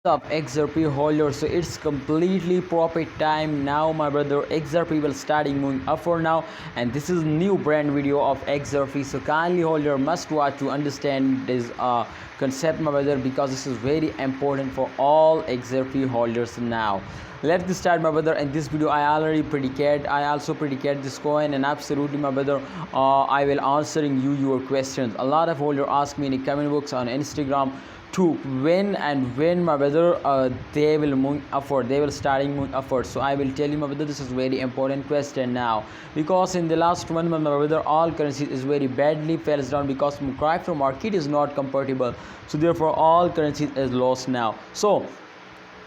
Of XRP holder, so it's completely profit time now, my brother. XRP will starting moving up for now, and this is new brand video of XRP, so kindly hold your must watch to understand this concept, my brother, because this is very important for all XRP holders now. Let's start, my brother. In this video I also predicate this coin, and absolutely, my brother, I will answering your questions. A lot of holders ask me in the comment box on Instagram to when, my brother, they will move upward, they will starting move upward. So I will tell you, my brother, this is very important question now, because in the last 1 month, my brother, all currencies is very badly falls down because crypto market is not compatible, so therefore all currencies is lost now. So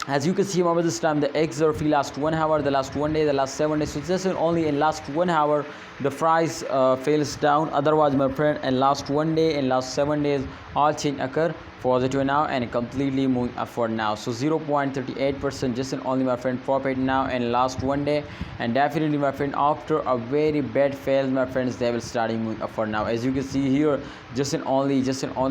as you can see, over this time the XRP last 1 hour, the last 1 day, the last 7 days, so just only in last 1 hour the price fails down. Otherwise, my friend, in last 1 day and last 7 days all change occur positive now and completely moving upward now. So 0.38% just only, my friend, profit now in last 1 day, and definitely, my friend, after a very bad fail, my friends, they will starting moving upward now. As you can see here, just only,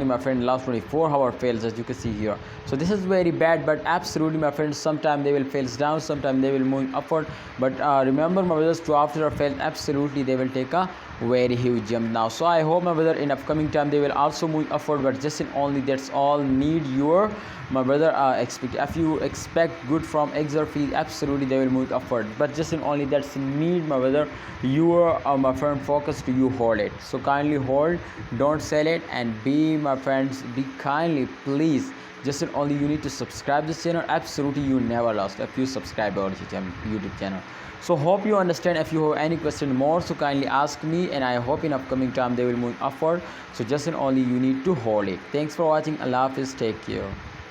my friend, last 24-hour fails, as you can see here. So this is very bad, but absolutely, my friends, sometime they will fails down, sometime they will move upward. But remember, my brothers, to after a fail, absolutely they will take a very huge jump now. So I hope, my brother, in upcoming time they will also move upward, but just only that's all need your, my brother, expect. If you expect good from XRP, absolutely they will move upward, but just only that's need, my brother, your my friend, focus to you hold it. So kindly hold, don't sell it, and be, my friends, be kindly, please, just only you need to subscribe this channel. Absolutely you never lost if you subscribe our YouTube channel. So hope you understand. If you have any question more, so kindly ask me, and I hope in upcoming time they will move upward. So just only you need to hold it. Thanks for watching. Allah Hafiz, take care.